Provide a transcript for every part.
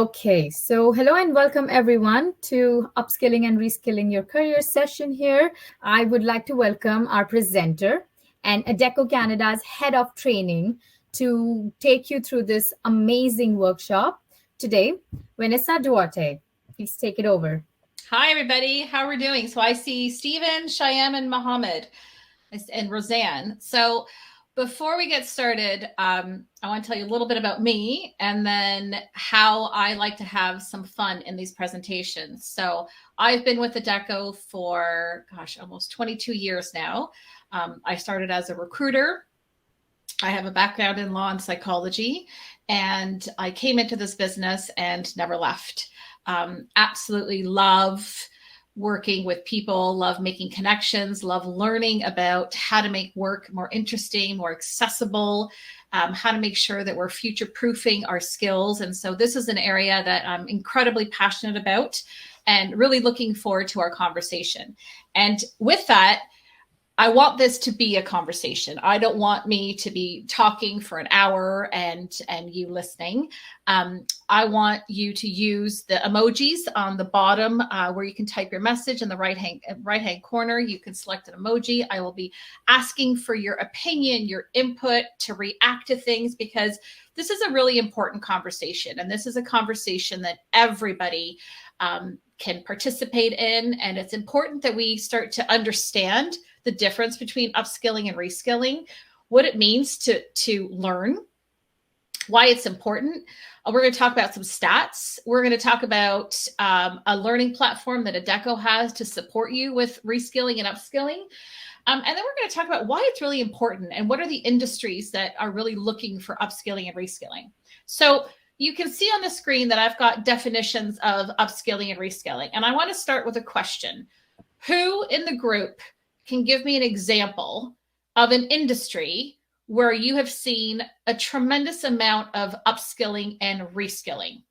Okay, so hello and welcome everyone to Upskilling and Reskilling Your Career session here. I would like to welcome our presenter and Adecco Canada's head of training to take you through this amazing workshop today. Vanessa Duarte, please take it over. Hi, everybody. How are we doing? So I see Stephen, Shyam, and Mohammed and Roseanne. So before we get started, I want to tell you a little bit about me and then how I like to have some fun in these presentations. So I've been with Adecco for, almost 22 years now. I started as a recruiter. I have a background in law and psychology, and I came into this business and never left. Absolutely love working with people, love making connections, love learning about how to make work more interesting, more accessible, how to make sure that we're future-proofing our skills. And so this is an area that I'm incredibly passionate about and really looking forward to our conversation. And with that, I want this to be a conversation. I don't want me to be talking for an hour and you listening. I want you to use the emojis on the bottom where you can type your message in the right hand corner. You can select an emoji. I will be asking for your opinion, your input to react to things, because this is a really important conversation. And this is a conversation that everybody can participate in. And it's important that we start to understand the difference between upskilling and reskilling, what it means to learn, why it's important. We're going to talk about some stats. We're going to talk about a learning platform that Adecco has to support you with reskilling and upskilling. And then we're going to talk about why it's really important and what are the industries that are really looking for upskilling and reskilling. So you can see on the screen that I've got definitions of upskilling and reskilling. And I want to start with a question. Who in the group can give me an example of an industry where you have seen a tremendous amount of upskilling and reskilling,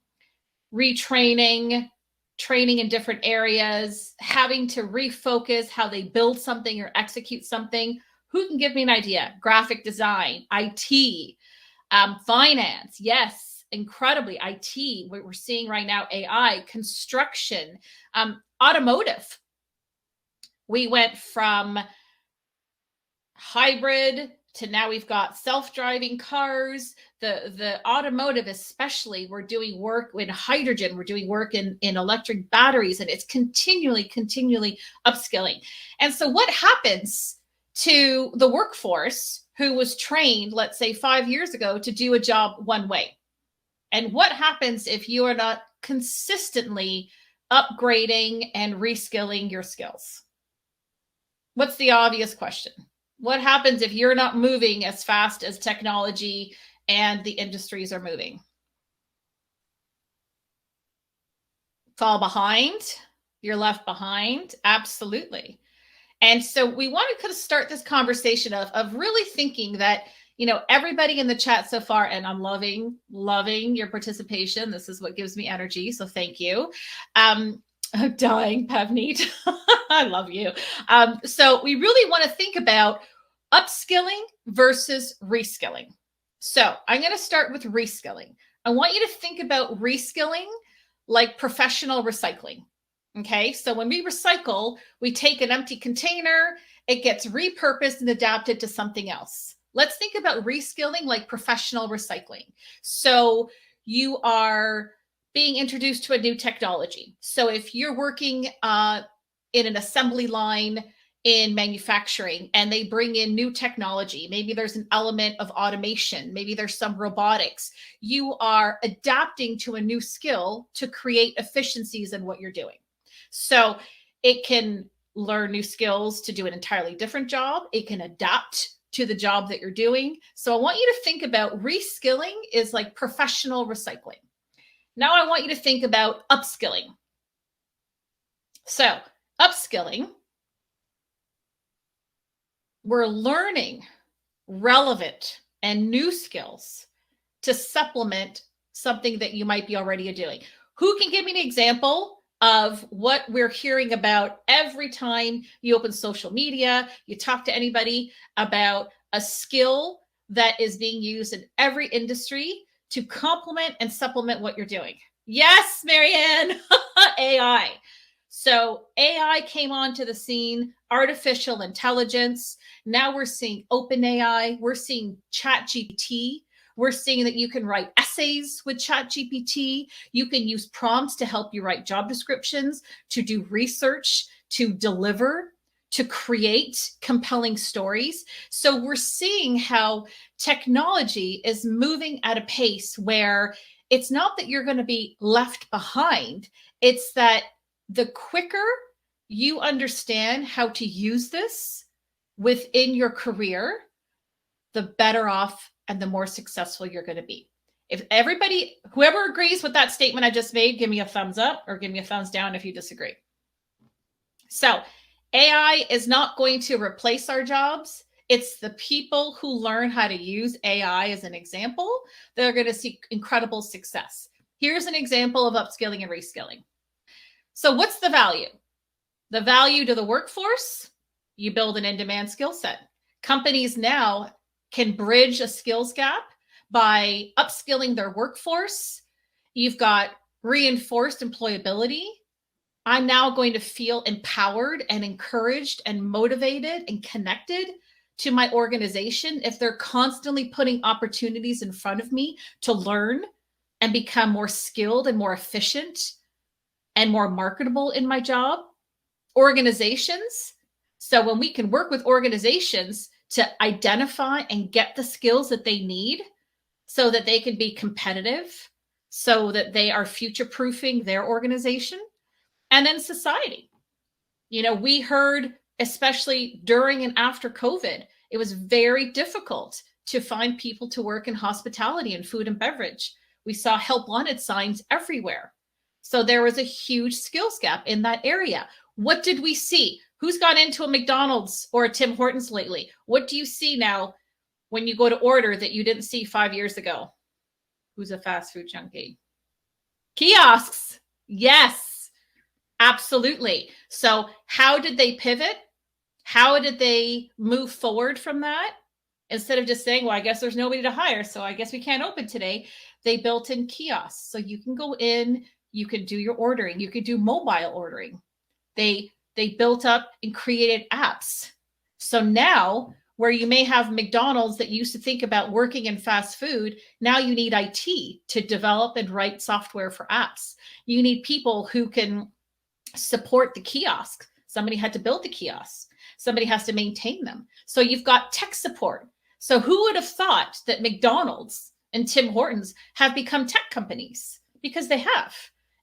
retraining, training in different areas, having to refocus how they build something or execute something? Who can give me an idea? Graphic design, IT, finance, yes, incredibly, IT, what we're seeing right now, AI, construction, automotive. We went from hybrid to now we've got self-driving cars. The automotive especially, we're doing work in hydrogen, we're doing work in electric batteries, and it's continually upskilling. And so what happens to the workforce who was trained, let's say 5 years ago, to do a job one way? And what happens if you are not consistently upgrading and reskilling your skills? What's the obvious question? What happens if you're not moving as fast as technology and the industries are moving? Fall behind? You're left behind? Absolutely. And so we want to kind of start this conversation of really thinking that, everybody in the chat so far, and I'm loving your participation. This is what gives me energy. So thank you. I'm dying, Pavneet. I love you. So we really want to think about upskilling versus reskilling. So I'm going to start with reskilling. I want you to think about reskilling like professional recycling. Okay, so when we recycle, we take an empty container, it gets repurposed and adapted to something else. Let's think about reskilling like professional recycling. So you are being introduced to a new technology. So if you're working in an assembly line in manufacturing and they bring in new technology, maybe there's an element of automation, maybe there's some robotics, you are adapting to a new skill to create efficiencies in what you're doing. So it can learn new skills to do an entirely different job. It can adapt to the job that you're doing. So I want you to think about reskilling is like professional recycling. Now I want you to think about upskilling. So upskilling, we're learning relevant and new skills to supplement something that you might be already doing. Who can give me an example of what we're hearing about every time you open social media, you talk to anybody about a skill that is being used in every industry to complement and supplement what you're doing? Yes, Marianne. AI. So AI came onto the scene, artificial intelligence. Now we're seeing open AI. We're seeing ChatGPT. We're seeing that you can write essays with ChatGPT. You can use prompts to help you write job descriptions, to do research, to deliver, to create compelling stories. So we're seeing how technology is moving at a pace where it's not that you're going to be left behind, it's that the quicker you understand how to use this within your career, the better off and the more successful you're going to be. If everybody, whoever agrees with that statement I just made, give me a thumbs up or give me a thumbs down if you disagree. So AI is not going to replace our jobs. It's the people who learn how to use AI as an example that are going to see incredible success. Here's an example of upskilling and reskilling. So what's the value? The value to the workforce, you build an in-demand skill set. Companies now can bridge a skills gap by upskilling their workforce. You've got reinforced employability. I'm now going to feel empowered and encouraged and motivated and connected to my organization if they're constantly putting opportunities in front of me to learn and become more skilled and more efficient and more marketable in my job. Organizations. So when we can work with organizations to identify and get the skills that they need so that they can be competitive, so that they are future-proofing their organization. And then society. You know, we heard, especially during and after COVID, it was very difficult to find people to work in hospitality and food and beverage. We saw help wanted signs everywhere. So there was a huge skills gap in that area. What did we see? Who's gone into a McDonald's or a Tim Hortons lately? What do you see now when you go to order that you didn't see 5 years ago? Who's a fast food junkie? Kiosks. Yes, absolutely. So how did they pivot? How did they move forward from that? Instead of just saying, well, I guess there's nobody to hire, so I guess we can't open today, they built in kiosks. So you can go in, you can do your ordering, you can do mobile ordering. They built up and created apps. So now, where you may have McDonald's that used to think about working in fast food, now you need IT to develop and write software for apps. You need people who can support the kiosk. Somebody had to build the kiosks. Somebody has to maintain them. So you've got tech support. So who would have thought that McDonald's and Tim Hortons have become tech companies? Because they have.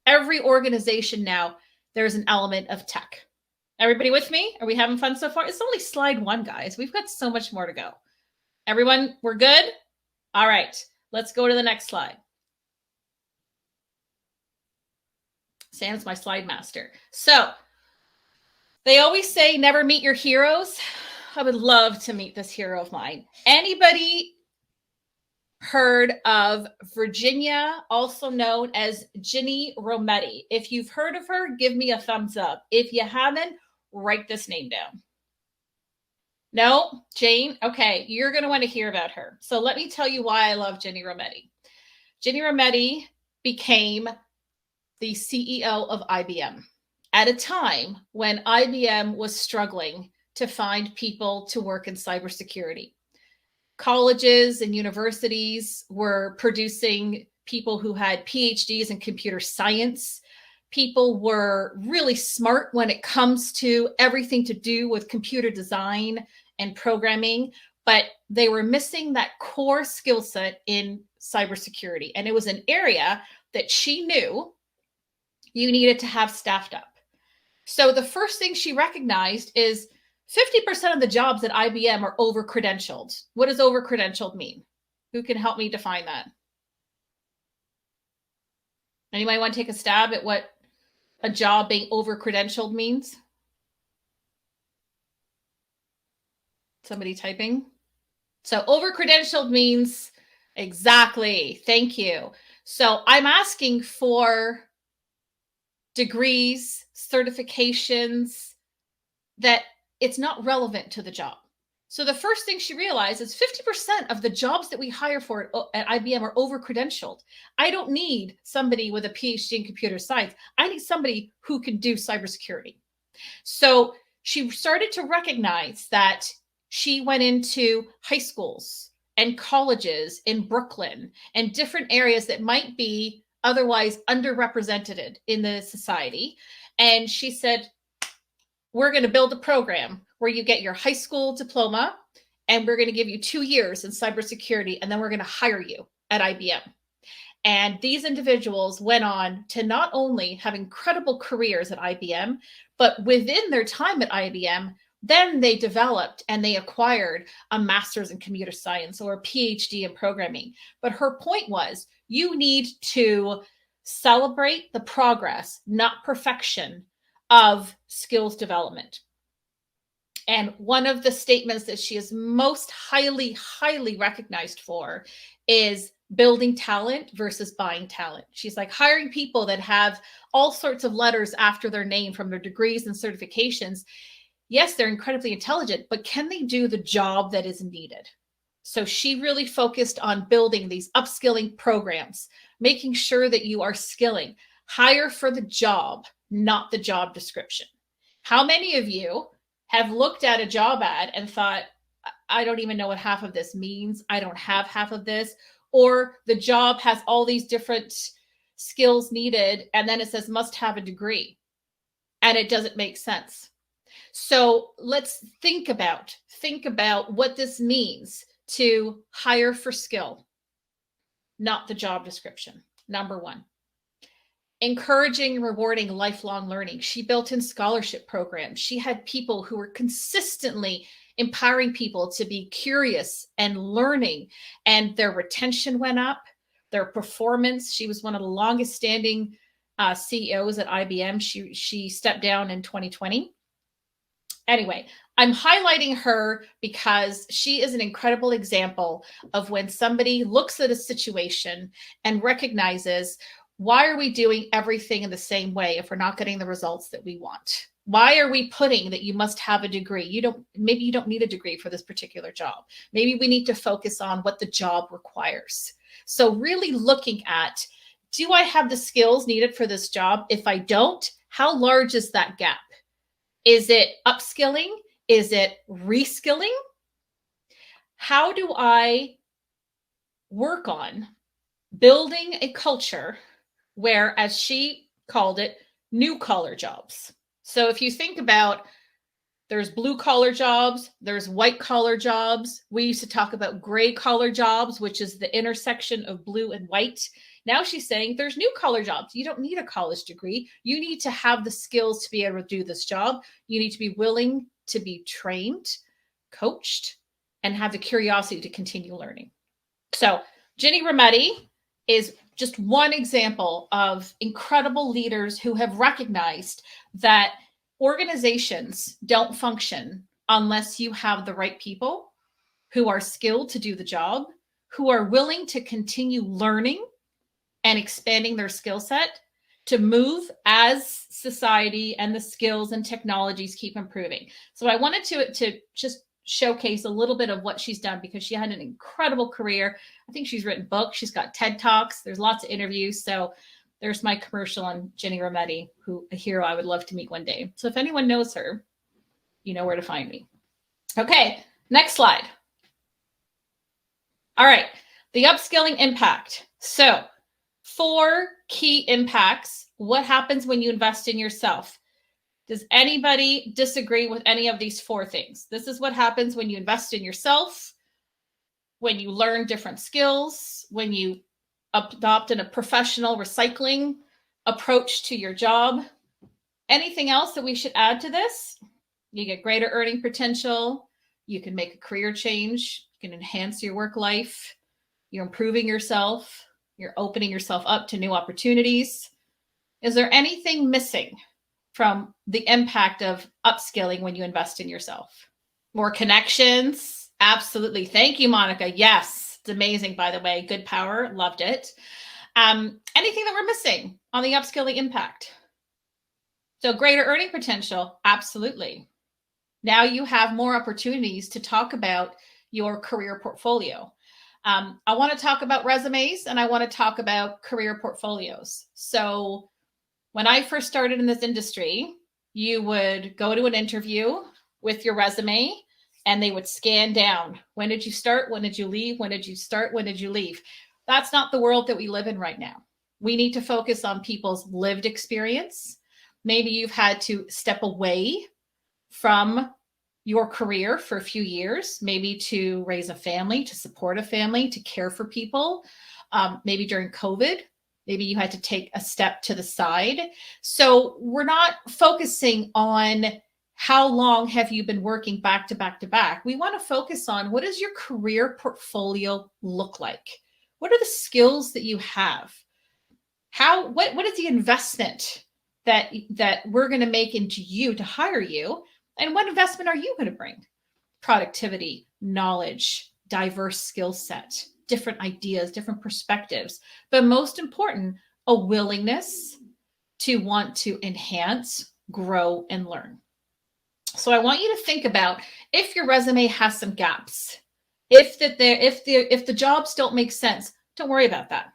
Every organization now, there's an element of tech. Everybody with me? Are we having fun so far? It's only slide 1, guys. We've got so much more to go. Everyone, we're good? All right, let's go to the next slide. Sam's my slide master. So they always say never meet your heroes. I would love to meet this hero of mine. Anybody heard of Virginia, also known as Ginny Rometty? If you've heard of her, give me a thumbs up. If you haven't, write this name down. No, Jane? Okay, you're going to want to hear about her. So let me tell you why I love Ginny Rometty. Ginny Rometty became the CEO of IBM at a time when IBM was struggling to find people to work in cybersecurity. Colleges and universities were producing people who had PhDs in computer science. People were really smart when it comes to everything to do with computer design and programming, but they were missing that core skill set in cybersecurity. And it was an area that she knew you needed to have staffed up. So the first thing she recognized is 50% of the jobs at IBM are over-credentialed. What does over-credentialed mean? Who can help me define that? Anybody want to take a stab at what a job being over-credentialed means? Somebody typing? So over-credentialed means, exactly, thank you. So I'm asking for degrees, certifications that it's not relevant to the job. So the first thing she realized is 50% of the jobs that we hire for at IBM are over-credentialed. I don't need somebody with a PhD in computer science. I need somebody who can do cybersecurity. So she started to recognize that she went into high schools and colleges in Brooklyn and different areas that might be otherwise underrepresented in the society. And she said, we're going to build a program where you get your high school diploma and we're going to give you 2 years in cybersecurity, and then we're going to hire you at IBM. And these individuals went on to not only have incredible careers at IBM, but within their time at IBM, then they developed and they acquired a master's in computer science or a PhD in programming. But her point was, you need to celebrate the progress, not perfection, of skills development. And one of the statements that she is most highly recognized for is building talent versus buying talent. She's like, hiring people that have all sorts of letters after their name from their degrees and certifications. Yes, they're incredibly intelligent, but can they do the job that is needed? So she really focused on building these upskilling programs, making sure that you are skilling. Hire for the job, not the job description. How many of you have looked at a job ad and thought, I don't even know what half of this means. I don't have half of this. Or the job has all these different skills needed, and then it says must have a degree, and it doesn't make sense. So let's think about what this means to hire for skill, not the job description. Number one. Encouraging and rewarding lifelong learning. She built in scholarship programs. She had people who were consistently empowering people to be curious and learning, and their retention went up, their performance. She was one of the longest standing CEOs at IBM. She stepped down in 2020. Anyway, I'm highlighting her because she is an incredible example of when somebody looks at a situation and recognizes, why are we doing everything in the same way if we're not getting the results that we want? Why are we putting that you must have a degree? Maybe you don't need a degree for this particular job. Maybe we need to focus on what the job requires. So really looking at, do I have the skills needed for this job? If I don't, how large is that gap? Is it upskilling? Is it reskilling? How do I work on building a culture where, as she called it, new collar jobs? So if you think about, there's blue collar jobs, there's white collar jobs. We used to talk about gray collar jobs, which is the intersection of blue and white. Now she's saying there's new collar jobs. You don't need a college degree. You need to have the skills to be able to do this job. You need to be willing to be trained, coached, and have the curiosity to continue learning. So Ginny Rometty is just one example of incredible leaders who have recognized that organizations don't function unless you have the right people who are skilled to do the job, who are willing to continue learning and expanding their skill set to move as society and the skills and technologies keep improving. So I wanted to just showcase a little bit of what she's done, because she had an incredible career. I think she's written books. She's got TED Talks. There's lots of interviews. So there's my commercial on Ginny Rometty, a hero I would love to meet one day. So if anyone knows her, you know where to find me. Okay, next slide. All right, the upskilling impact. So 4 key impacts. What happens when you invest in yourself? Does anybody disagree with any of these 4 things? This is what happens when you invest in yourself, when you learn different skills, when you adopt a professional recycling approach to your job. Anything else that we should add to this? You get greater earning potential. You can make a career change. You can enhance your work life. You're improving yourself. You're opening yourself up to new opportunities. Is there anything missing from the impact of upskilling when you invest in yourself? More connections. Absolutely. Thank you, Monica. Yes, it's amazing, by the way. Good power. Loved it. Anything that we're missing on the upskilling impact? So greater earning potential. Absolutely. Now you have more opportunities to talk about your career portfolio. I want to talk about resumes and I want to talk about career portfolios. So when I first started in this industry, you would go to an interview with your resume and they would scan down. When did you start? When did you leave? When did you start? When did you leave? That's not the world that we live in right now. We need to focus on people's lived experience. Maybe you've had to step away from your career for a few years, maybe to raise a family, to support a family, to care for people. Maybe during COVID, maybe you had to take a step to the side. So we're not focusing on how long have you been working back to back to back. We want to focus on what does your career portfolio look like? What are the skills that you have? What is the investment that we're going to make into you to hire you? And what investment are you going to bring? Productivity, knowledge, diverse skill set, different ideas, different perspectives. But most important, a willingness to want to enhance, grow, and learn. So I want you to think about if your resume has some gaps, if the jobs don't make sense, don't worry about that.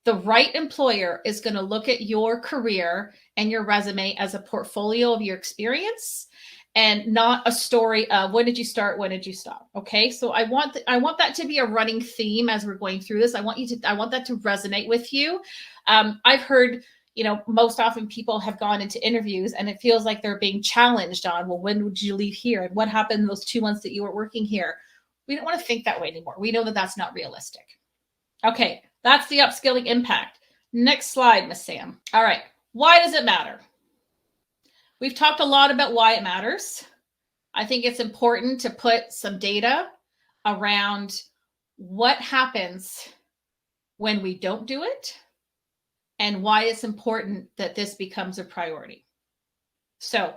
The right employer is going to look at your career and your resume as a portfolio of your experience and not a story of when did you start, when did you stop. Okay, so I want that to be a running theme as we're going through this. I want that to resonate with you. I've heard, most often people have gone into interviews and it feels like they're being challenged on, well, when would you leave here and what happened in those 2 months that you were working here? We don't want to think that way anymore. We know that that's not realistic. Okay, that's the upskilling impact. Next slide, Miss Sam. All right, why does it matter? We've talked a lot about why it matters. I think it's important to put some data around what happens when we don't do it and why it's important that this becomes a priority. So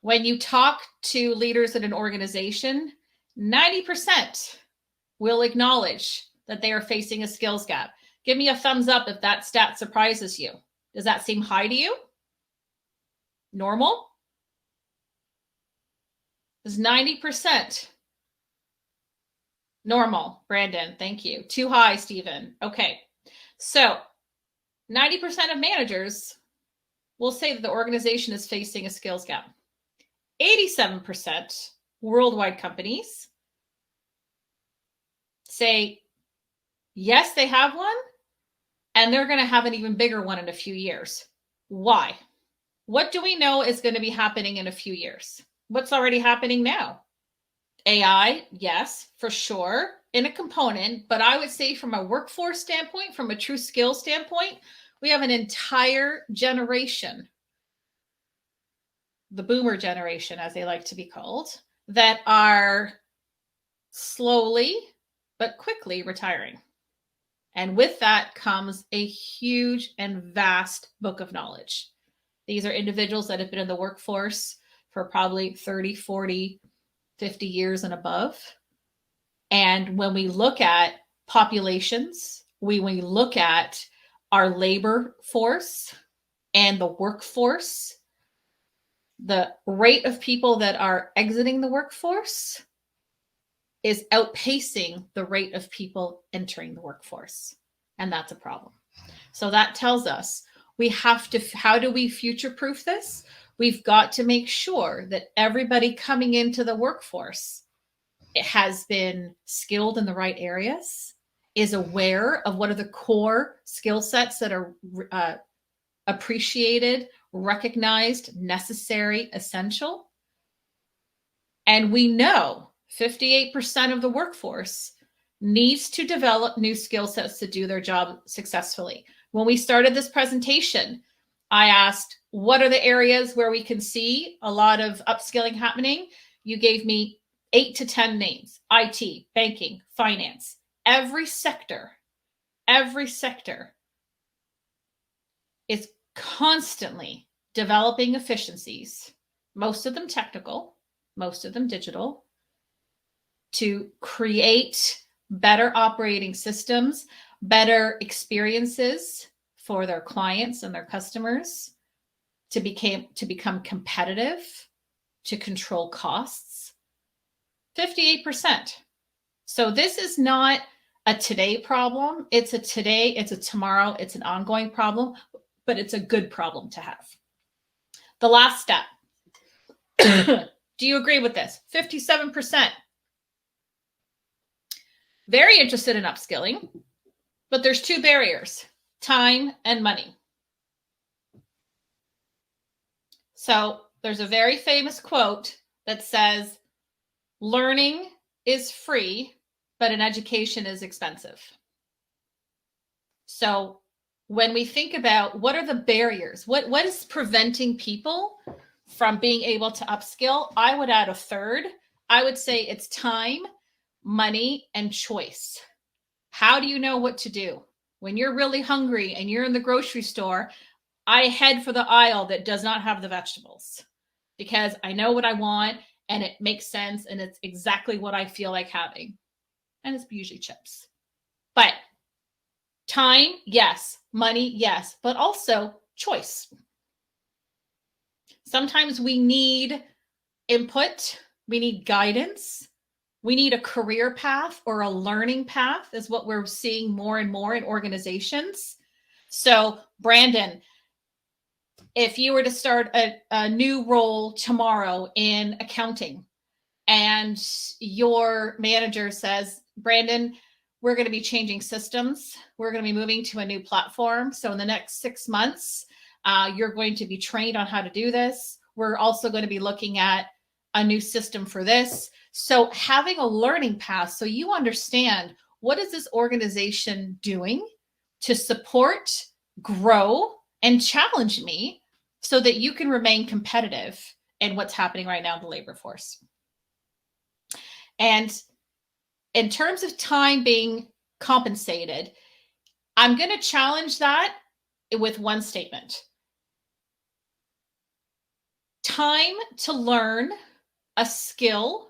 when you talk to leaders in an organization, 90% will acknowledge that they are facing a skills gap. Give me a thumbs up if that stat surprises you. Does that seem high to you? Normal? Is 90% normal? Brandon, thank you. Too high, Stephen. Okay. So 90% of managers will say that the organization is facing a skills gap. 87% worldwide companies say, yes, they have one, and they're going to have an even bigger one in a few years. Why? What do we know is going to be happening in a few years? What's already happening now? AI, yes, for sure, in a component, but I would say from a workforce standpoint, from a true skill standpoint, we have an entire generation, the boomer generation, as they like to be called, that are slowly but quickly retiring. And with that comes a huge and vast book of knowledge. These are individuals that have been in the workforce for probably 30, 40, 50 years and above. And when we look at populations, when we look at our labor force and the workforce, the rate of people that are exiting the workforce is outpacing the rate of people entering the workforce. And that's a problem. So that tells us we have to, how do we future-proof this? We've got to make sure that everybody coming into the workforce has been skilled in the right areas, is aware of what are the core skill sets that are appreciated, recognized, necessary, essential. And we know 58% of the workforce needs to develop new skill sets to do their job successfully. When we started this presentation, I asked, what are the areas where we can see a lot of upskilling happening? You gave me 8 to 10 names: IT, banking, finance. Every sector is constantly developing efficiencies, most of them technical, most of them digital, to create better operating systems, better experiences for their clients and their customers, to become competitive, to control costs? 58%. So this is not a today problem. It's a today, it's a tomorrow, it's an ongoing problem, but it's a good problem to have. The last step. Do you agree with this? 57%. Very interested in upskilling, but there's two barriers, time and money. So there's a very famous quote that says, learning is free, but an education is expensive. So when we think about what are the barriers, what is preventing people from being able to upskill, I would add a third. I would say it's time, money, and choice. How do you know what to do? When you're really hungry and you're in the grocery store, I head for the aisle that does not have the vegetables because I know what I want and it makes sense and it's exactly what I feel like having. And it's usually chips. But time, yes. Money, yes. But also choice. Sometimes we need input. We need guidance. We need a career path or a learning path is what we're seeing more and more in organizations. So Brandon, if you were to start a new role tomorrow in accounting and your manager says, Brandon, we're going to be changing systems. We're going to be moving to a new platform. So in the next 6 months, you're going to be trained on how to do this. We're also going to be looking at a new system for this. So having a learning path so you understand what is this organization doing to support, grow, and challenge me so that you can remain competitive in what's happening right now in the labor force. And in terms of time being compensated, I'm going to challenge that with one statement. Time to learn a skill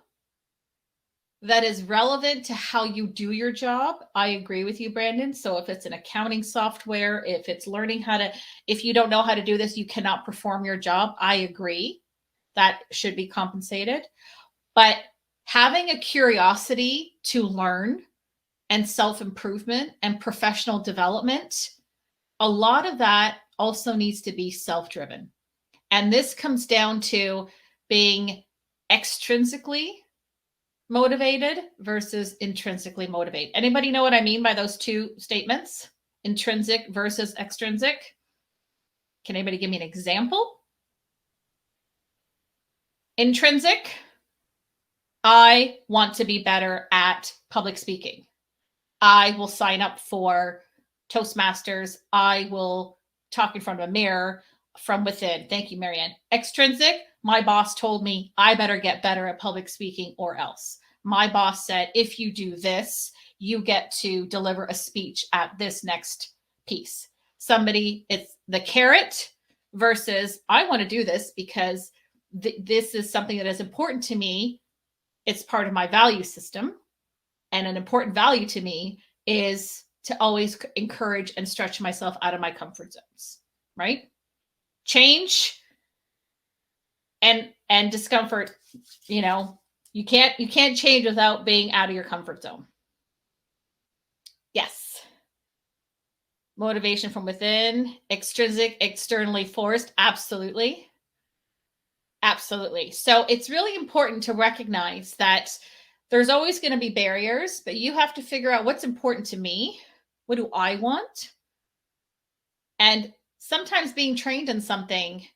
that is relevant to how you do your job. I agree with you, Brandon. So if it's an accounting software, if it's learning how to, if you don't know how to do this, you cannot perform your job. I agree. That should be compensated. But having a curiosity to learn and self-improvement and professional development, a lot of that also needs to be self-driven. And this comes down to being extrinsically motivated versus intrinsically motivated. Anybody know what I mean by those two statements? Intrinsic versus extrinsic? Can anybody give me an example? Intrinsic, I want to be better at public speaking. I will sign up for Toastmasters. I will talk in front of a mirror from within. Thank you, Marianne. Extrinsic, my boss told me I better get better at public speaking or else. My boss said, if you do this, you get to deliver a speech at this next piece. Somebody, it's the carrot versus I want to do this because this is something that is important to me. It's part of my value system. And an important value to me is to always encourage and stretch myself out of my comfort zones, right? Change and discomfort, you know, you can't change without being out of your comfort zone. Yes. Motivation from within, extrinsic, externally forced. Absolutely. Absolutely. So it's really important to recognize that there's always going to be barriers, but you have to figure out what's important to me. What do I want? And sometimes being trained in something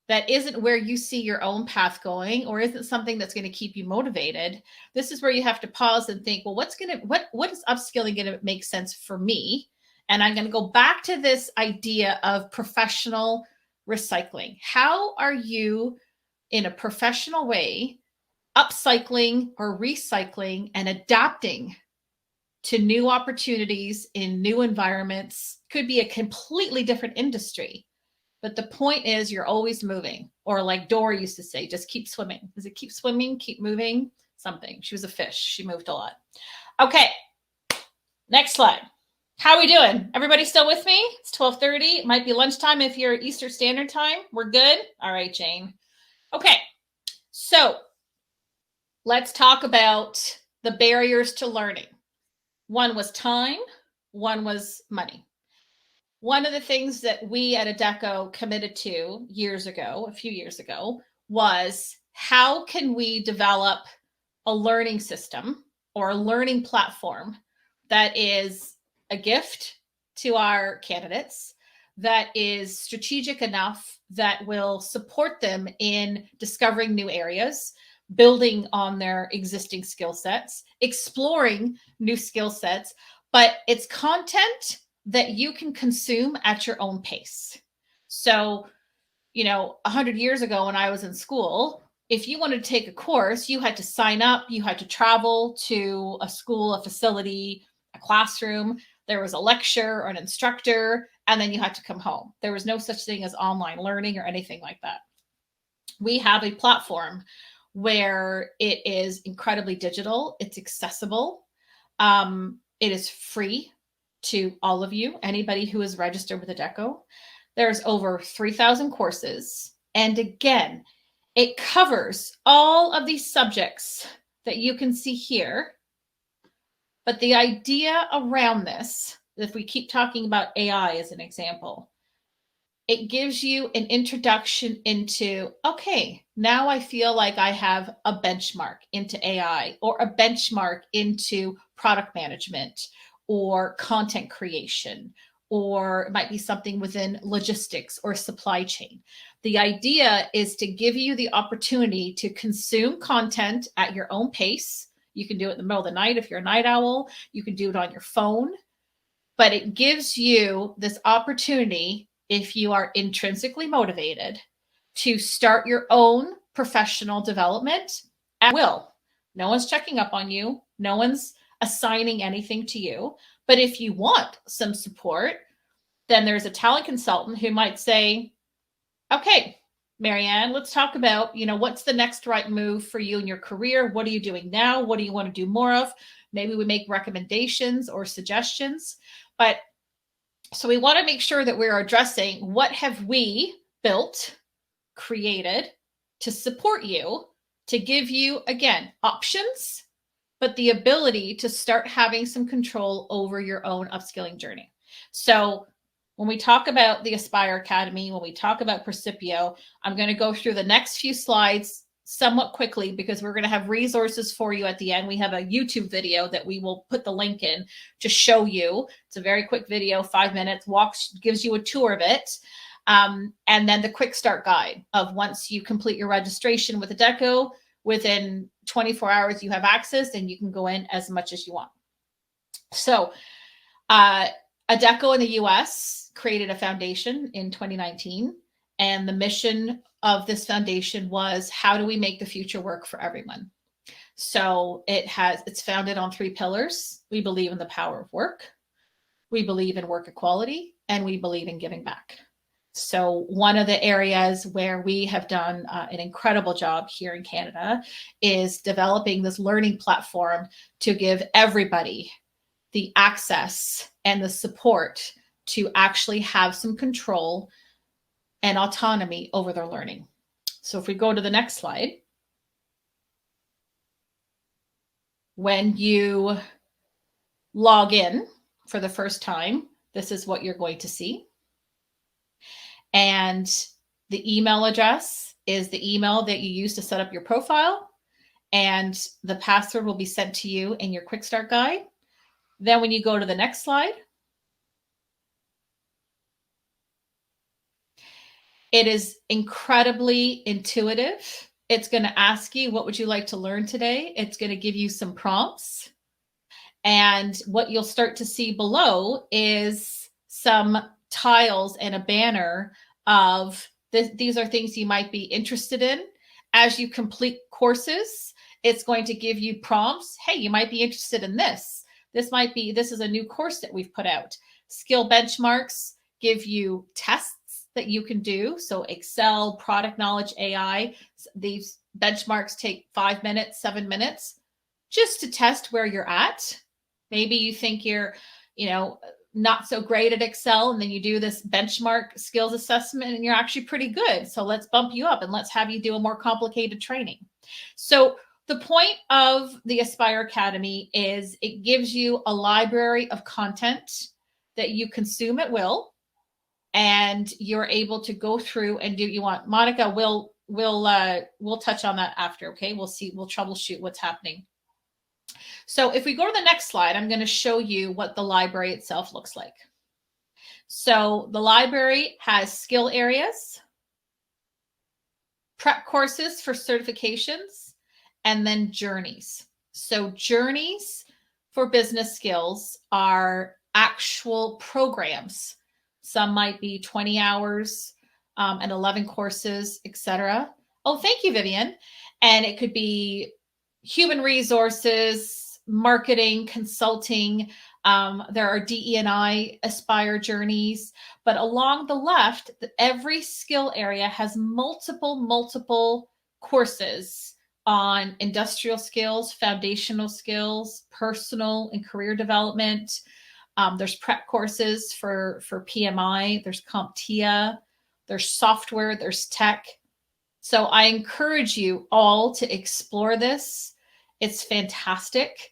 that isn't where you see your own path going or isn't something that's going to keep you motivated. This is where you have to pause and think, well, what is upskilling going to make sense for me? And I'm going to go back to this idea of professional recycling. How are you in a professional way upcycling or recycling and adapting to new opportunities in new environments? Could be a completely different industry. But the point is you're always moving, or like Dora used to say, just keep swimming. Does it keep swimming, keep moving? Something. She was a fish. She moved a lot. Okay. Next slide. How are we doing? Everybody still with me? It's 12:30. It might be lunchtime if you're Eastern Standard Time. We're good? All right, Jane. Okay. So let's talk about the barriers to learning. One was time, one was money. One of the things that we at Adecco committed to a few years ago, was how can we develop a learning system or a learning platform that is a gift to our candidates, that is strategic enough, that will support them in discovering new areas, building on their existing skill sets, exploring new skill sets, but it's content that you can consume at your own pace. So, 100 years ago when I was in school, if you wanted to take a course, you had to sign up, you had to travel to a school, a facility, a classroom. There was a lecture or an instructor, and then you had to come home. There was no such thing as online learning or anything like that. We have a platform where it is incredibly digital, it's accessible, it is free to all of you, anybody who is registered with Adecco. There's over 3,000 courses. And again, it covers all of these subjects that you can see here. But the idea around this, if we keep talking about AI as an example, it gives you an introduction into, okay, now I feel like I have a benchmark into AI, or a benchmark into product management or content creation, or it might be something within logistics or supply chain. The idea is to give you the opportunity to consume content at your own pace. You can do it in the middle of the night if you're a night owl. You can do it on your phone. But it gives you this opportunity, if you are intrinsically motivated, to start your own professional development at will. No one's checking up on you. No one's assigning anything to you. But if you want some support, then there's a talent consultant who might say, okay, Marianne, let's talk about, what's the next right move for you in your career? What are you doing now? What do you want to do more of? Maybe we make recommendations or suggestions. But so we want to make sure that we're addressing what have we built, created to support you, to give you, again, options, but the ability to start having some control over your own upskilling journey. So when we talk about the Aspire Academy, when we talk about Precipio, I'm going to go through the next few slides somewhat quickly because we're going to have resources for you at the end. We have a YouTube video that we will put the link in to show you. It's a very quick video, 5 minutes, gives you a tour of it. And then the quick start guide of once you complete your registration with Adecco, within 24 hours, you have access and you can go in as much as you want. So Adecco in the US created a foundation in 2019. And the mission of this foundation was, how do we make the future work for everyone? So it's founded on 3 pillars. We believe in the power of work. We believe in work equality, and we believe in giving back. So one of the areas where we have done an incredible job here in Canada is developing this learning platform to give everybody the access and the support to actually have some control and autonomy over their learning. So if we go to the next slide, when you log in for the first time, this is what you're going to see. And the email address is the email that you use to set up your profile. And the password will be sent to you in your quick start guide. Then when you go to the next slide, it is incredibly intuitive. It's going to ask you, what would you like to learn today? It's going to give you some prompts. And what you'll start to see below is some tiles and a banner of these are things you might be interested in. As you complete courses, it's going to give you prompts. Hey, you might be interested in this. This is a new course that we've put out. Skill benchmarks give you tests that you can do. So Excel, product knowledge, AI, these benchmarks take 5 minutes, 7 minutes just to test where you're at. Maybe you think you're, not so great at Excel, and then you do this benchmark skills assessment and you're actually pretty good. So let's bump you up and let's have you do a more complicated training. So the point of the Aspire Academy is it gives you a library of content that you consume at will, and you're able to go through and do what you want. Monica, we'll touch on that after. Okay, we'll troubleshoot what's happening. So if we go to the next slide, I'm going to show you what the library itself looks like. So the library has skill areas, prep courses for certifications, and then journeys. So journeys for business skills are actual programs. Some might be 20 hours and 11 courses, etc. Oh, thank you, Vivian. And it could be human resources, marketing, consulting. There are DE&I Aspire journeys. But along the left, every skill area has multiple courses on industrial skills, foundational skills, personal and career development. There's prep courses for PMI, there's CompTIA, there's software, there's tech. So I encourage you all to explore this. It's fantastic.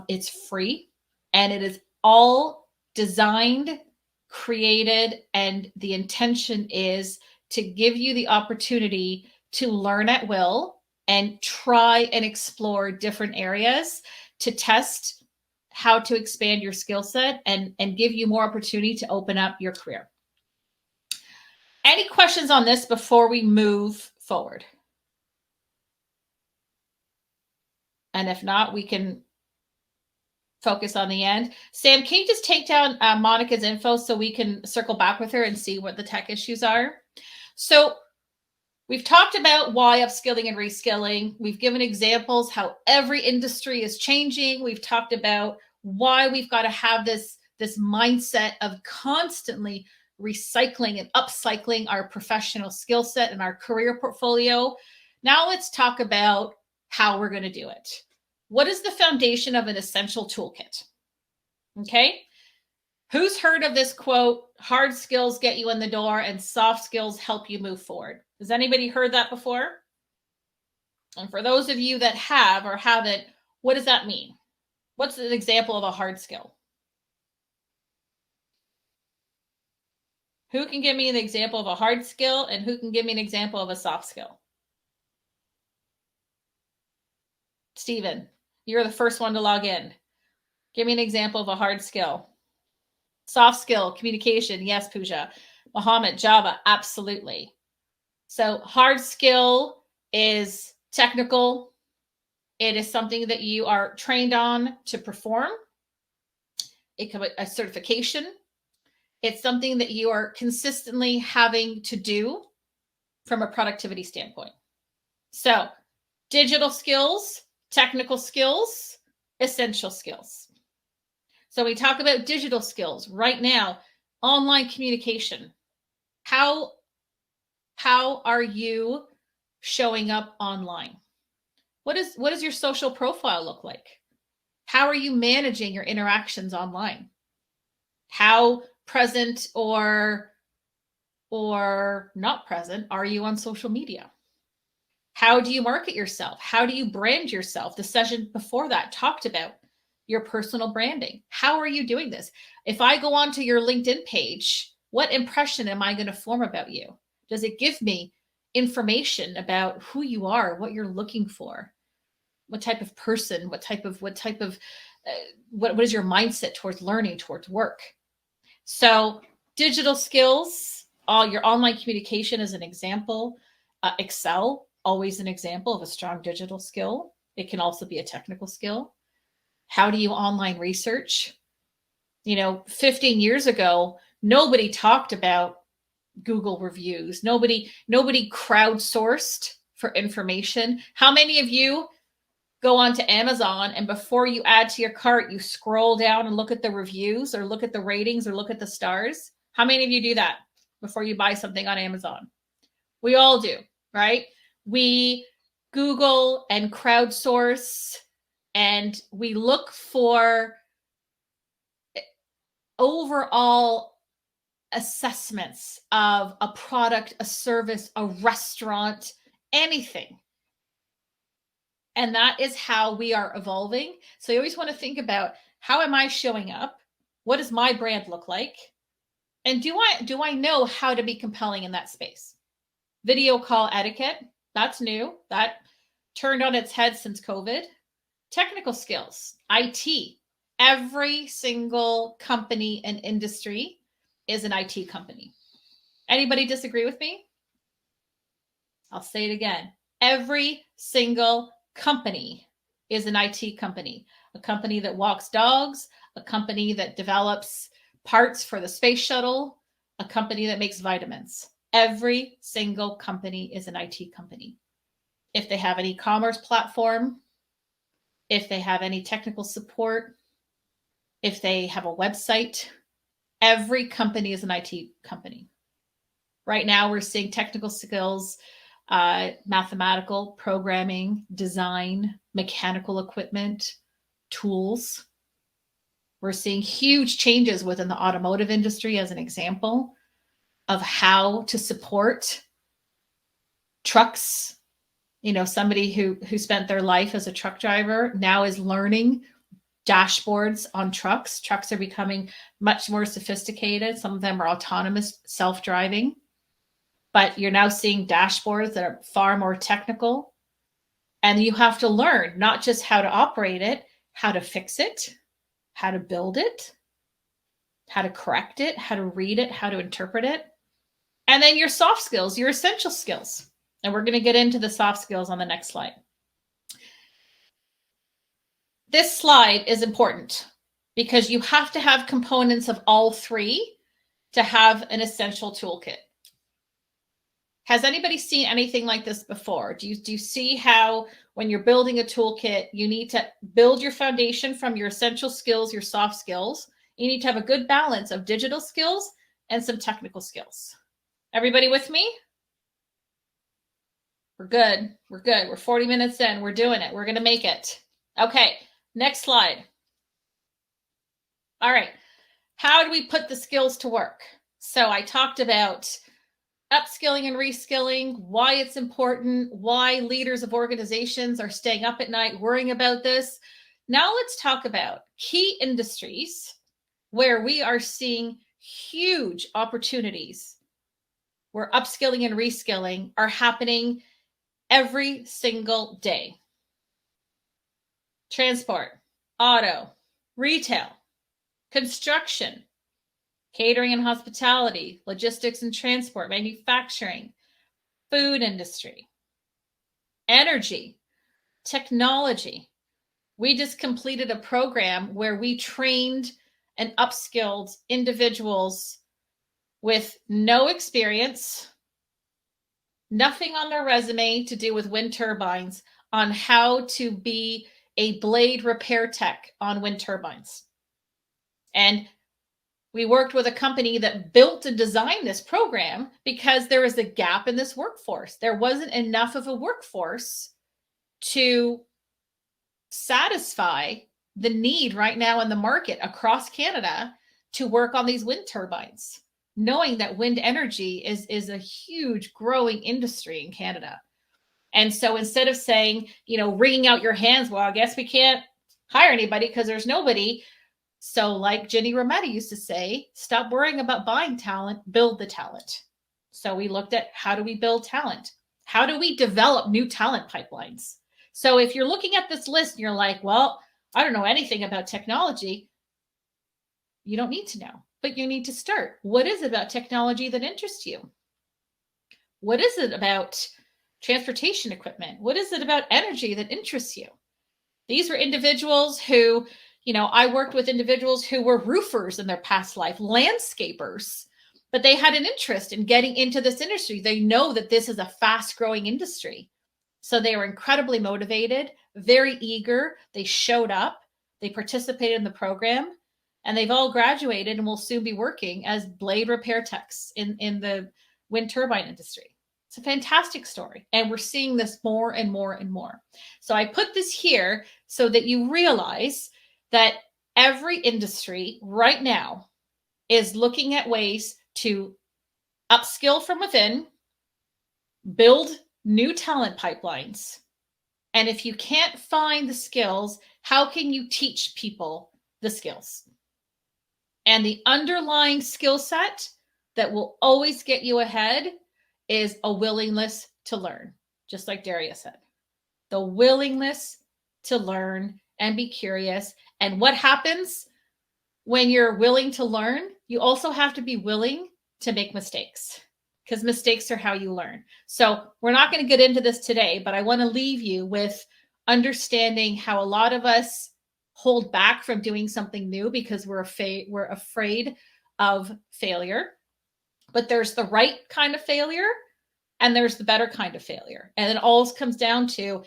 It's free, and it is all designed, created, and the intention is to give you the opportunity to learn at will and try and explore different areas to test how to expand your skill set and give you more opportunity to open up your career. Any questions on this before we move forward? And if not, we can focus on the end. Sam, can you just take down Monica's info so we can circle back with her and see what the tech issues are? So we've talked about why upskilling and reskilling. We've given examples how every industry is changing. We've talked about why we've got to have this mindset of constantly recycling and upcycling our professional skill set and our career portfolio. Now let's talk about how we're going to do it. What is the foundation of an essential toolkit? Okay. Who's heard of this quote? Hard skills get you in the door and soft skills help you move forward. Has anybody heard that before? And for those of you that have or haven't, what does that mean? What's an example of a hard skill? Who can give me an example of a hard skill, and who can give me an example of a soft skill? Stephen, you're the first one to log in. Give me an example of a hard skill. Soft skill, communication. Yes, Pooja. Mohammed, Java. Absolutely. So hard skill is technical. It is something that you are trained on to perform. It could be a certification. It's something that you are consistently having to do from a productivity standpoint. So digital skills, technical skills, essential skills. So we talk about digital skills right now, online communication. How are you showing up online? What does your social profile look like? How are you managing your interactions online? How present or not present are you on social media? How do you market yourself? How do you brand yourself? The session before that talked about your personal branding. How are you doing this? If I go onto your LinkedIn page, what impression am I going to form about you? Does it give me information about who you are, what you're looking for, what type of person, what is your mindset towards learning, towards work? So digital skills, all your online communication is an example. Excel, always an example of a strong digital skill. It can also be a technical skill. How do you online research? 15 years ago, nobody talked about Google reviews. Nobody crowdsourced for information. How many of you go onto Amazon and before you add to your cart, you scroll down and look at the reviews or look at the ratings or look at the stars? How many of you do that before you buy something on Amazon? We all do, right? We Google and crowdsource, and we look for overall assessments of a product, a service, a restaurant, anything. And that is how we are evolving. So you always want to think about, how am I showing up? What does my brand look like? And do I know how to be compelling in that space? Video call etiquette, that's new. That turned on its head since COVID. Technical skills, IT. Every single company and industry is an IT company. Anybody disagree with me? I'll say it again. Every single company is an IT company. A company that walks dogs, a company that develops parts for the space shuttle, a company that makes vitamins. Every single company is an IT company. If they have an e-commerce platform, if they have any technical support, if they have a website, every company is an IT company. Right now, we're seeing technical skills, mathematical, programming, design, mechanical equipment, tools. We're seeing huge changes within the automotive industry as an example of how to support trucks. You know, somebody who spent their life as a truck driver now is learning dashboards on trucks. Trucks are becoming much more sophisticated. Some of them are autonomous, self-driving, but you're now seeing dashboards that are far more technical. And you have to learn not just how to operate it, how to fix it, how to build it, how to correct it, how to read it, how to interpret it. And then your soft skills, your essential skills. And we're going to get into the soft skills on the next slide. This slide is important because you have to have components of all three to have an essential toolkit. Has anybody seen anything like this before? Do you see how when you're building a toolkit, you need to build your foundation from your essential skills, your soft skills. You need to have a good balance of digital skills and some technical skills. Everybody with me? We're good. We're good. We're 40 minutes in. We're doing it. We're going to make it. Okay, next slide. All right. How do we put the skills to work? So I talked about upskilling and reskilling, why it's important, why leaders of organizations are staying up at night worrying about this. Now let's talk about key industries where we are seeing huge opportunities, where upskilling and reskilling are happening every single day. Transport, auto, retail, construction, catering and hospitality, logistics and transport, manufacturing, food industry, energy, technology. We just completed a program where we trained and upskilled individuals with no experience, nothing on their resume to do with wind turbines, on how to be a blade repair tech on wind turbines. And we worked with a company that built and designed this program because there was a gap in this workforce. There wasn't enough of a workforce to satisfy the need right now in the market across Canada to work on these wind turbines, knowing that wind energy is a huge growing industry in Canada. And so instead of saying, wringing out your hands, well, I guess we can't hire anybody because there's nobody. So like Ginny Rometty used to say, stop worrying about buying talent, build the talent. So we looked at, how do we build talent? How do we develop new talent pipelines? So if you're looking at this list and you're like, well, I don't know anything about technology, you don't need to know, but you need to start. What is it about technology that interests you? What is it about transportation equipment? What is it about energy that interests you? These were individuals who, I worked with individuals who were roofers in their past life, landscapers, but they had an interest in getting into this industry. They know that this is a fast growing industry. So they were incredibly motivated, very eager. They showed up, they participated in the program, and they've all graduated and will soon be working as blade repair techs in the wind turbine industry. It's a fantastic story. And we're seeing this more and more and more. So I put this here so that you realize that every industry right now is looking at ways to upskill from within, build new talent pipelines, And if you can't find the skills, how can you teach people the skills? And the underlying skill set that will always get you ahead is a willingness to learn, just like Daria said. The willingness to learn and be curious. And what happens when you're willing to learn? You also have to be willing to make mistakes, because mistakes are how you learn. So we're not going to get into this today, but I want to leave you with understanding how a lot of us hold back from doing something new because we're afraid of failure. But there's the right kind of failure and there's the better kind of failure. And it all comes down to,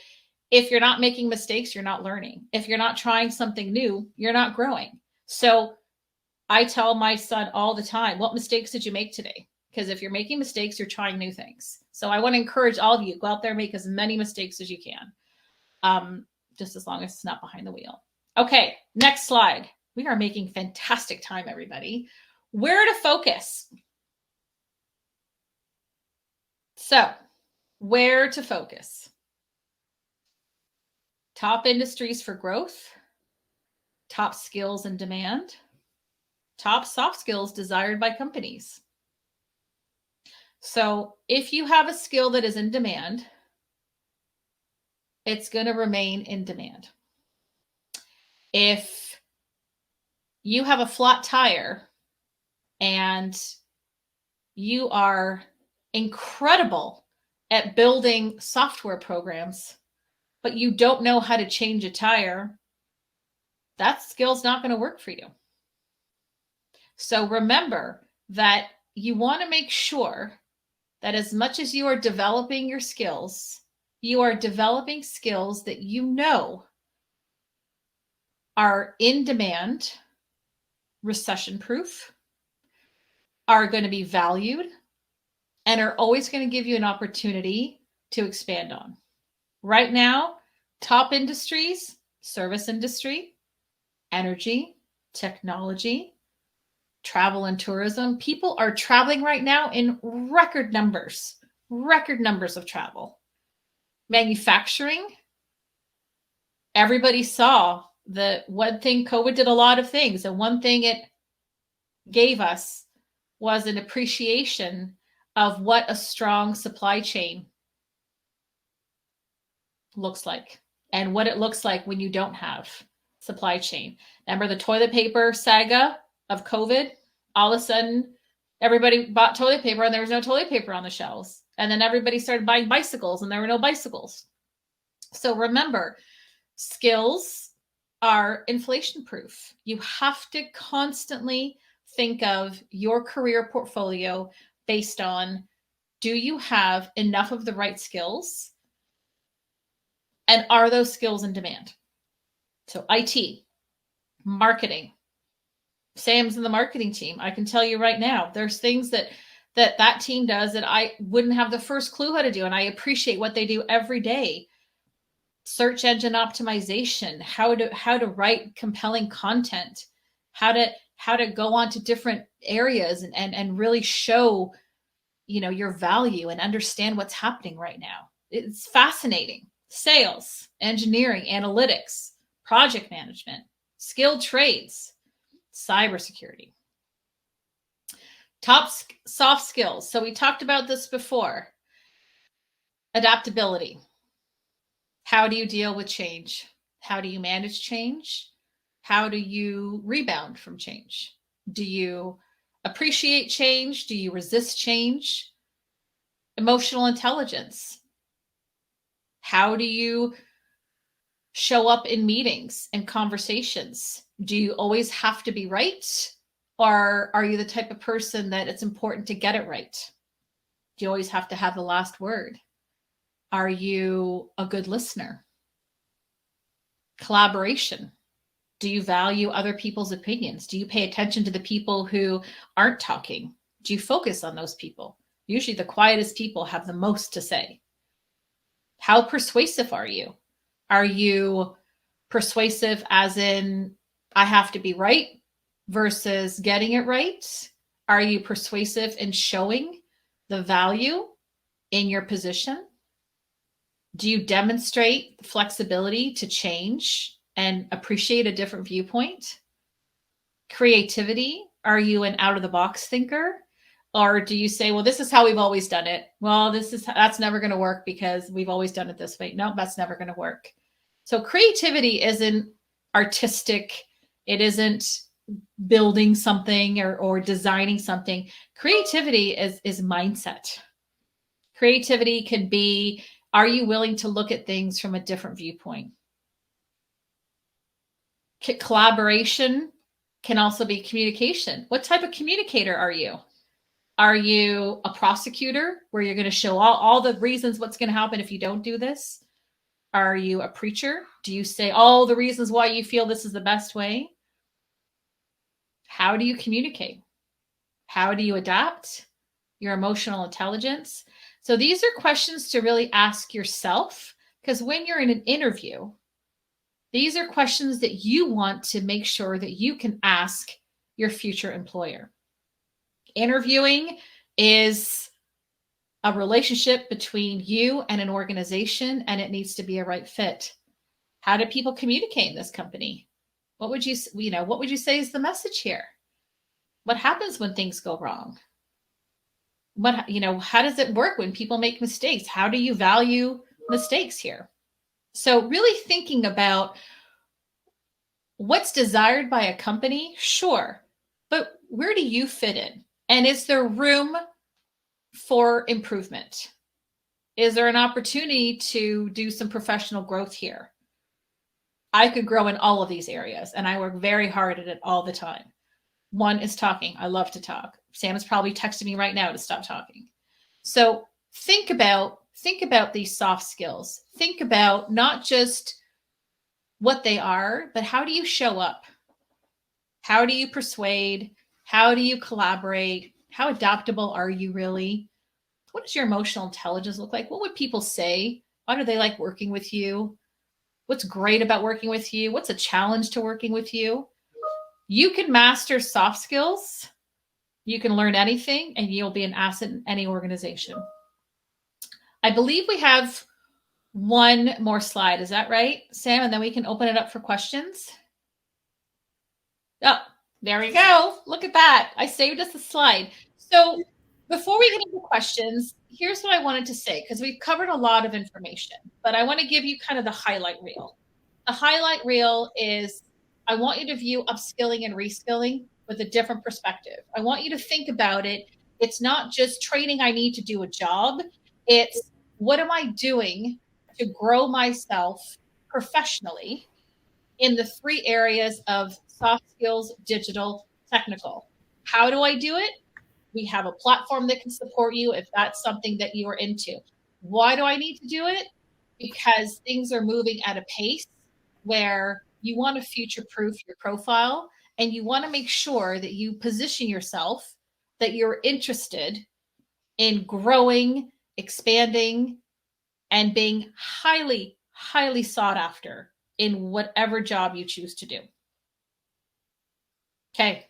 if you're not making mistakes, you're not learning. If you're not trying something new, you're not growing. So I tell my son all the time, what mistakes did you make today? Because if you're making mistakes, you're trying new things. So I want to encourage all of you, go out there and make as many mistakes as you can, just as long as it's not behind the wheel. Okay, next slide. We are making fantastic time, everybody. Where to focus? So, where to focus? Top industries for growth, top skills in demand, top soft skills desired by companies. So if you have a skill that is in demand, it's going to remain in demand. If you have a flat tire and you are incredible at building software programs, but you don't know how to change a tire, that skill's not going to work for you. So remember that you want to make sure that as much as you are developing your skills, you are developing skills that you know are in demand, recession proof, are going to be valued, and are always going to give you an opportunity to expand on. Right now, top industries, service industry, energy, technology, travel and tourism. People are traveling right now in record numbers of travel. Manufacturing, everybody saw that one thing, COVID did a lot of things, and one thing it gave us was an appreciation of what a strong supply chain looks like and what it looks like when you don't have supply chain. Remember the toilet paper saga of COVID? All of a sudden, everybody bought toilet paper and there was no toilet paper on the shelves. And then everybody started buying bicycles and there were no bicycles. So remember, skills are inflation proof. You have to constantly think of your career portfolio based on, do you have enough of the right skills? And are those skills in demand? So IT, marketing. Sam's in the marketing team. I can tell you right now, there's things that team does that I wouldn't have the first clue how to do. And I appreciate what they do every day. Search engine optimization, how to write compelling content, how to go on to different areas and really show, your value and understand what's happening right now. It's fascinating. Sales, engineering, analytics, project management, skilled trades, cybersecurity. Top soft skills. So we talked about this before. Adaptability. How do you deal with change? How do you manage change? How do you rebound from change? Do you appreciate change? Do you resist change? Emotional intelligence. How do you show up in meetings and conversations? Do you always have to be right? Or are you the type of person that it's important to get it right? Do you always have to have the last word? Are you a good listener? Collaboration. Do you value other people's opinions? Do you pay attention to the people who aren't talking? Do you focus on those people? Usually the quietest people have the most to say. How persuasive are you? Are you persuasive as in, I have to be right versus getting it right? Are you persuasive in showing the value in your position? Do you demonstrate flexibility to change and appreciate a different viewpoint? Creativity? Are you an out of the box thinker? Or do you say, well, this is how we've always done it? Well, that's never going to work because we've always done it this way. No, that's never going to work. So creativity isn't artistic. It isn't building something or designing something. Creativity is mindset. Creativity can be, are you willing to look at things from a different viewpoint? Collaboration can also be communication. What type of communicator are you? Are you a prosecutor where you're going to show all the reasons what's going to happen if you don't do this? Are you a preacher? Do you say all the reasons why you feel this is the best way? How do you communicate? How do you adapt? Your emotional intelligence. So these are questions to really ask yourself, because when you're in an interview, these are questions that you want to make sure that you can ask your future employer. Interviewing is a relationship between you and an organization, and it needs to be a right fit. How do people communicate in this company? What would you say is the message here? What happens when things go wrong? How does it work when people make mistakes? How do you value mistakes here? So really thinking about what's desired by a company, sure, but where do you fit in? And is there room for improvement? Is there an opportunity to do some professional growth here? I could grow in all of these areas, and I work very hard at it all the time. One is talking. I love to talk. Sam is probably texting me right now to stop talking. So think about these soft skills. Think about not just what they are, but how do you show up? How do you persuade? How do you collaborate? How adaptable are you really? What does your emotional intelligence look like? What would people say? Why do they like working with you? What's great about working with you? What's a challenge to working with you? You can master soft skills. You can learn anything, and you'll be an asset in any organization. I believe we have one more slide. Is that right, Sam? And then we can open it up for questions. Oh, there we go. Look at that. I saved us a slide. So before we get into questions, here's what I wanted to say, because we've covered a lot of information, but I want to give you kind of the highlight reel. The highlight reel is I want you to view upskilling and reskilling with a different perspective. I want you to think about it. It's not just training I need to do a job. It's what am I doing to grow myself professionally in the three areas of soft skills, digital, technical. How do I do it? We have a platform that can support you if that's something that you are into. Why do I need to do it? Because things are moving at a pace where you want to future-proof your profile, and you want to make sure that you position yourself, that you're interested in growing, expanding, and being highly, highly sought after in whatever job you choose to do. Okay.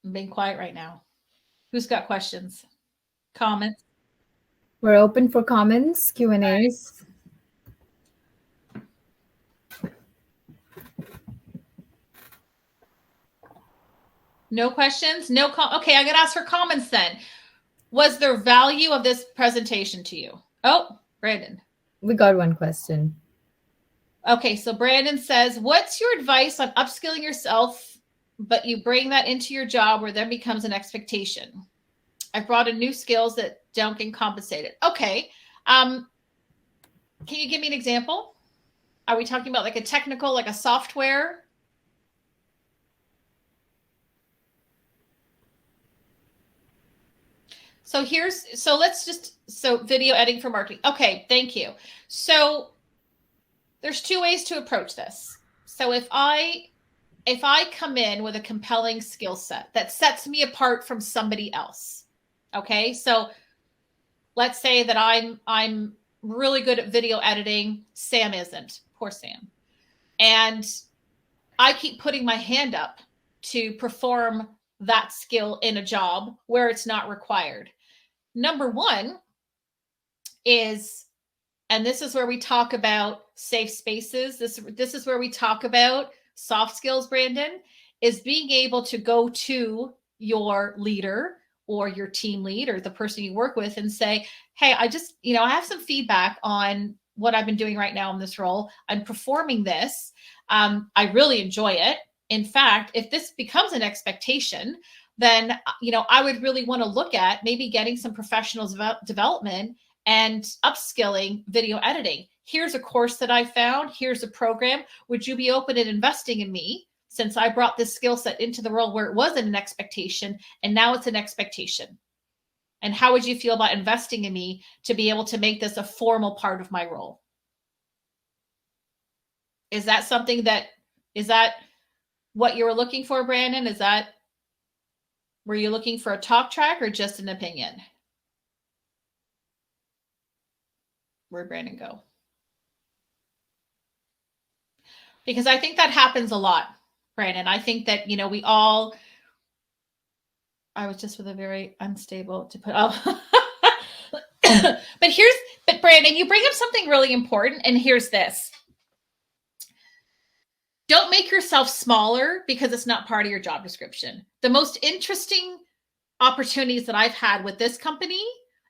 I'm being quiet right now. Who's got questions? Comments? We're open for comments, Q&As. No questions? Okay, I'm going to ask for comments then. Was there value of this presentation to you? Oh, Brandon. We got one question. Okay, so Brandon says, what's your advice on upskilling yourself, but you bring that into your job where then becomes an expectation? I've brought in new skills that don't get compensated. Okay. Can you give me an example? Are we talking about like a technical, like a software? So video editing for marketing. Okay, thank you. So there's two ways to approach this. So if I come in with a compelling skill set that sets me apart from somebody else, okay? So let's say that I'm really good at video editing. Sam isn't. Poor Sam. And I keep putting my hand up to perform that skill in a job where it's not required. Number one is And this is where we talk about safe spaces. This is where we talk about soft skills, Brandon, is being able to go to your leader or your team lead or the person you work with and say, hey, I just, I have some feedback on what I've been doing right now in this role. I'm performing this. I really enjoy it. In fact, if this becomes an expectation, then, I would really want to look at maybe getting some professional development and upskilling video editing. Here's a course that I found. Here's a program. Would you be open in investing in me since I brought this skill set into the role where it wasn't an expectation and now it's an expectation? And how would you feel about investing in me to be able to make this a formal part of my role? Is that what you were looking for, Brandon? Were you looking for a talk track or just an opinion? Where'd Brandon go? Because I think that happens a lot, Brandon. I think that, I was just with a very unstable to put up. But Brandon, you bring up something really important. And here's this. Don't make yourself smaller because it's not part of your job description. The most interesting opportunities that I've had with this company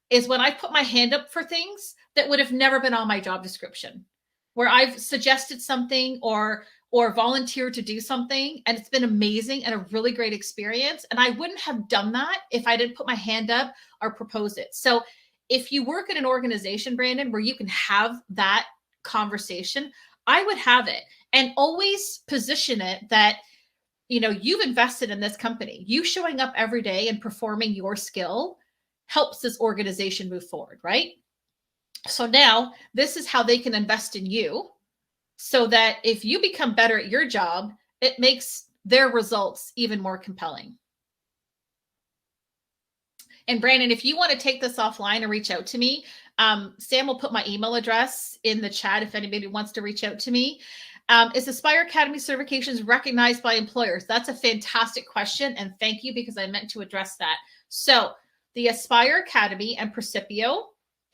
is when I put my hand up for things that would have never been on my job description, where I've suggested something or volunteered to do something, and it's been amazing and a really great experience. And I wouldn't have done that if I didn't put my hand up or propose it. So if you work in an organization, Brandon, where you can have that conversation, I would have it, and always position it that, you've invested in this company. You showing up every day and performing your skill helps this organization move forward, right? So now this is how they can invest in you so that if you become better at your job, it makes their results even more compelling. And Brandon, if you want to take this offline and reach out to me, Sam will put my email address in the chat if anybody wants to reach out to me. Is Aspire Academy certifications recognized by employers? That's a fantastic question. And thank you, because I meant to address that. So the Aspire Academy and Precipio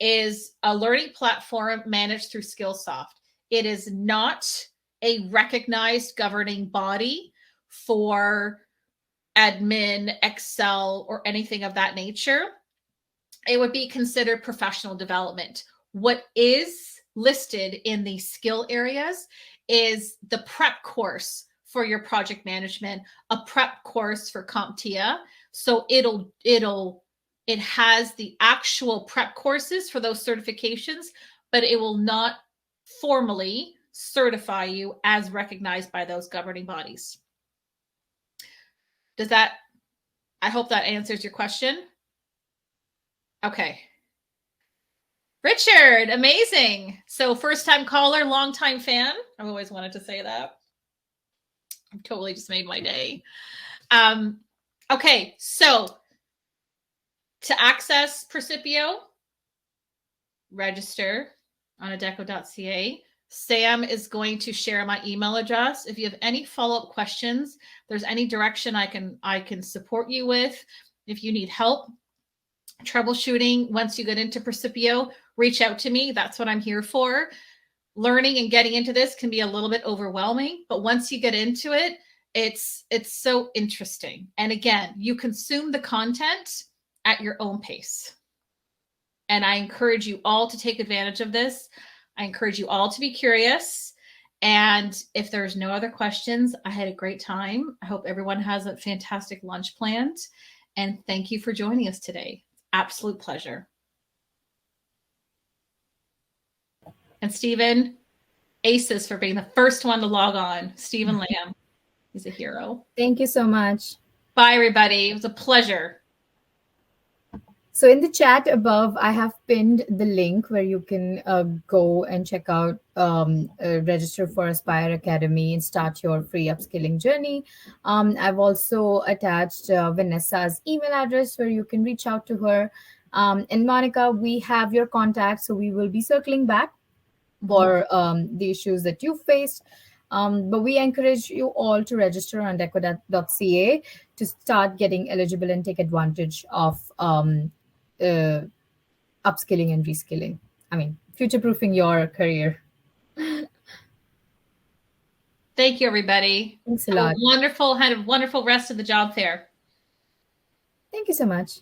is a learning platform managed through Skillsoft. It is not a recognized governing body for admin, Excel, or anything of that nature. It would be considered professional development. What is listed in the skill areas is the prep course for your project management, a prep course for CompTIA. So it has the actual prep courses for those certifications, but it will not formally certify you as recognized by those governing bodies. I hope that answers your question. Okay. Richard, amazing. So first time caller, long time fan. I've always wanted to say that. I've totally just made my day. Okay, so to access Precipio, register on adecco.ca. Sam is going to share my email address. If you have any follow-up questions, there's any direction I can support you with. If you need help troubleshooting once you get into Precipio, reach out to me. That's what I'm here for. Learning and getting into this can be a little bit overwhelming, but once you get into it, it's so interesting. And again, you consume the content at your own pace. And I encourage you all to take advantage of this. I encourage you all to be curious. And if there's no other questions, I had a great time. I hope everyone has a fantastic lunch planned. And thank you for joining us today. Absolute pleasure. And Stephen, aces for being the first one to log on. Stephen Lamb, he's a hero. Thank you so much. Bye, everybody. It was a pleasure. So in the chat above, I have pinned the link where you can go and check out, register for Aspire Academy and start your free upskilling journey. I've also attached Vanessa's email address where you can reach out to her. And Monica, we have your contact, so we will be circling back for the issues that you faced. But we encourage you all to register on adecco.ca to start getting eligible and take advantage of upskilling and reskilling. I mean, future proofing your career. Thank you, everybody. Thanks a Have lot. a wonderful rest of the job fair. Thank you so much.